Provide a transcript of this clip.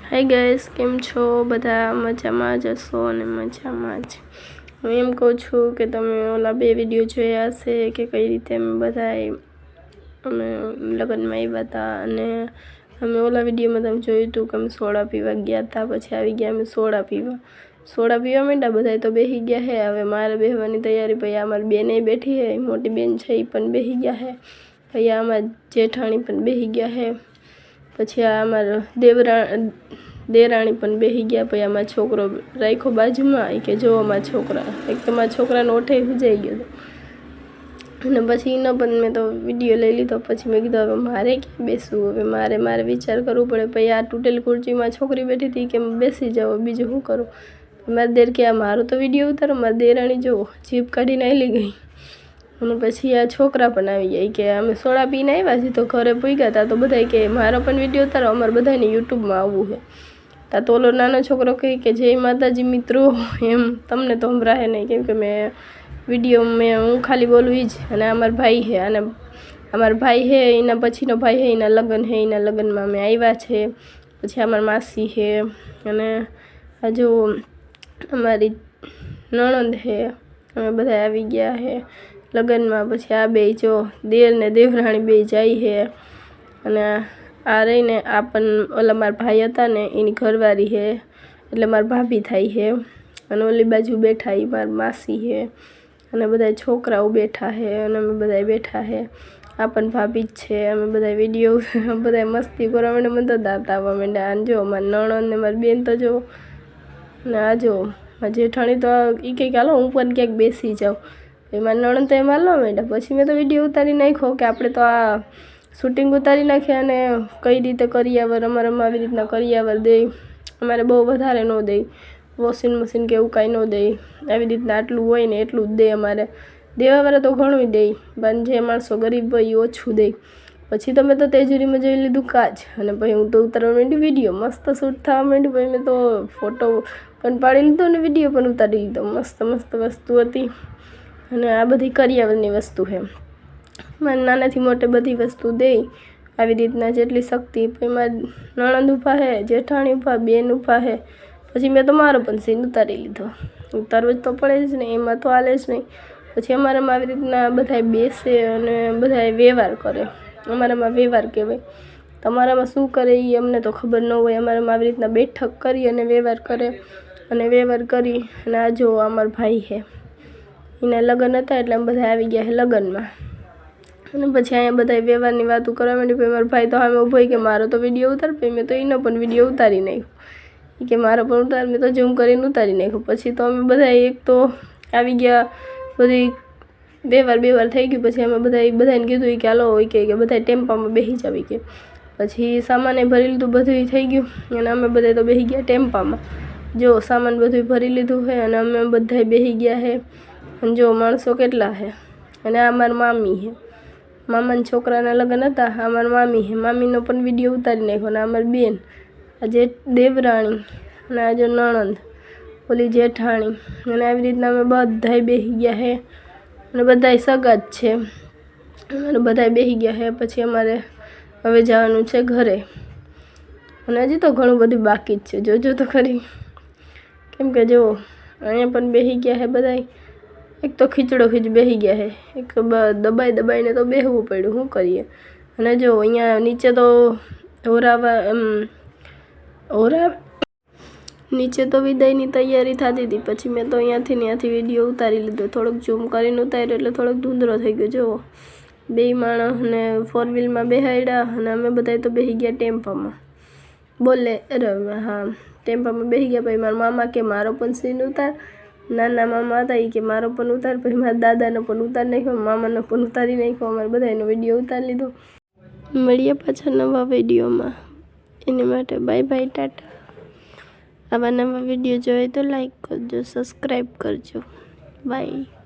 Hi guys केम छो बधा मजामां ज हशो अने मजामां ज हूँ एम कहूँ छूँ कि तमे ओला बे विडियो जोया हशे कि कई रीते अमे बधाए अमे लगन में आव्या हता अने अमे ओला विडियो में तमे जोयुं हतुं कि अमे सोडा पीवा गया था। पछी आवी गया अमे सोडा पीवा मांड्या बधाए तो बेही गया है। हवे मारे बेहवानी तैयारी। भाई अमारी बेन बैठी है, मोटी बेन छे ई पण बेही गया है। भाई अमारा जेठाणी पण बेही गया है। पछी अमारा देराणी पण बेही गया। भाई अमारा छोकरो राख्यो बाजुमां के जो अमारा छोकरा एक तो मारा छोकराने ओठे हुजाई गयो अने पछी एनो पण मैं तो विडियो लई लीधो। पछी मैं कीधुं हवे मारे क्यां बेसવું हवे मारे विचार करवो पड़े। भाई आ तूटेली खुर्चीमां छोकरी बैठी थी के बेसी जाओ बीजुं शुं करूं। मारी देर के आ मारो तो विडियो उतारो। मारी देराणी जो जीप काढीने आली गई अने पछी आ छोकरा पण आवी गया के अमे सोडा पीने आव्या छीए तो घरे पुग्या ता तो बधाए के मारो पण विडियो उतारो अमारे बधाने यूट्यूब में आववुं छे। ता तो ओलो नानो छोकरो कहे के जय माताजी मित्रों एम तमने तो संभळाए नहीं केम के मैं विडियो में हूँ खाली बोलूँ ही ज अने अमार भाई है अने अमार भाई है एना पछीनो भाई है एना लगन है। एना लगन में अमे आव्या छे। पछी अमार मासी है अने आ जो अमारी नणंद है अमे बधा आवी गया है लगन में। पछी आ बे जो देर ने देवराणी बे जाई है अने आ रही ने आ पण ओला मार भाई हता ने एनी घरवारी है एटले मार भाभी थाई है। अने ओली बाजू बैठा ई मार मासी है अने बधाय छोकराओ बैठा है अने अमे बधाय बैठा है। आ पण भाभी ज छे। अमे बधाय विडियो बधाय मस्ती करवा मांड्या। मने तो दांत आववा मांड्या। आने जो मारी नणंद ने मारी बेन तो जो ने आ जो मारी जेठाणी तो ई के हालो हूँ पण क्यांक बेसी जाऊं। मारी नणंद तो एम हालवा मांड्या। पछी मैं तो विडियो उतारी नाख्यो कि आपणे तो आ शूटिंग उतारी नाखी अने कई रीते करियावर अमारामां आवी रीतना करियावर दे अमारे बहु वधारे न दे वॉशिंग मशीन के एवुं कांई न दे आवी रीतना आटलुं होय ने एटलुं ज दे। अमारे देवावाळा तो घणुंय दे पण जे माणसो गरीब होय ई ओछुं दे। पछी तो मैं तो तेजोरी में जोई लीधुं काच अने पछी हूँ तो उतारवा मांडी विडियो मस्त शूट थवा मांड्युं। पछी मैं तो फोटो पण पाडी लीधो ने विडियो पण उतारी लीधो। मस्त मस्त वस्तु हती अने आ बधी करियावरनी वस्तु है। मारे नानाथी मोटे बधी वस्तु दे आवी रीतना जेटली शक्ति। पछी मारी नणंद ऊभा है, जेठाणी ऊभा, बेन ऊभा है। पछी मैं तो मारो पण सीन उतारी लीधो। उतारवो तो पड़े ज ने एमां तो हाले ज नहीं। पछी अमारामां आवी रीतना बधाय बेसे अने बधाय व्यवहार करे। अमारामां व्यवहार कहेवाय। तमारामां शुं करे ई अमने तो खबर न होय। अमारामां आवी रीतना बैठक करी अने व्यवहार करे अने व्यवहार करी अने आ जो अमारो भाई है एना लगन हता एटले अमे बधाय आवी गया है लगन में। अने पछी अहींया बधाय व्यवहारनी वातो करवा मांडी। पछी मारो भाई तो सामे ऊभो के मारो तो विडियो उतार। पछी मैं तो एनो पण विडियो उतारी नाख्यो के मारो पण उतार। मैं तो झूम करीने उतारी नाख्यो। पछी तो अमे बधाय एक तो आवी गया बधी व्यवहार थई गयो। पछी अमे बधाने कीधुं के हालो के बधाय टेम्पामां बेही जाव के। पछी सामाने भरी लीधुं बधुंय थई गयुं अने अमे बधाय तो बेही गया टेम्पामां। जो सामान बधुंय भरी लीधुं है अने अमे बधाय बेही गया है अने जो माणसो केटला है अने आ मारी मामी है। मामाना छोकराना लगन हता। आ मारी मामी है। मामीनो पण विडियो उतारी नाख्यो अने आ मारी बेन आ जे देवराणी अने आ जो नणंद ओली जेठाणी अने आवी रीतना अमे बधाय बेही गया है अने बधाय सगा ज छे अने बधाय बेही गया है। पछी अमारे हवे जवानुं छे घरे अने हजी तो घणुं बधुं बाकी ज छे। जोजो तो खरी केम के जो अहींया पण बेही गया है बधाय। एक तो खीचड़ो खीच बेही गया है। एक तो दबाई ने तो बेहवुं पड्युं शुं करीए। अने जो अहींया नीचे तो नीचे तो विदायनी तैयारी थती थी। पछी मैं तो अहींयाथी विडियो उतारी लीधो। थोड़ोक झूम करीने उतार्यो एटले थोड़ोक धूंधळो थई गयो। जो बे माणस ने 4 व्हील में बेहाड्या अने अमे बधाय तो बेही गया टेम्पामां। बोले अरे हाँ टेम्पामां बेही गया। पछी मारा मामा के मारो पण सीन उतार। नाना मामा हता ई के मारो पण उतार। पछी मारा दादानो पण उतारी नाख्यो, मामानो पण उतारी नाख्यो। अमारे बधायनो विडियो उतारी लीधो। मळीए पाछा नवा विडियोमां। एनी माटे बाय बाय टाटा। आवा नवा विडियो जोए तो लाइक करजो, सब्सक्राइब करजो। बाय।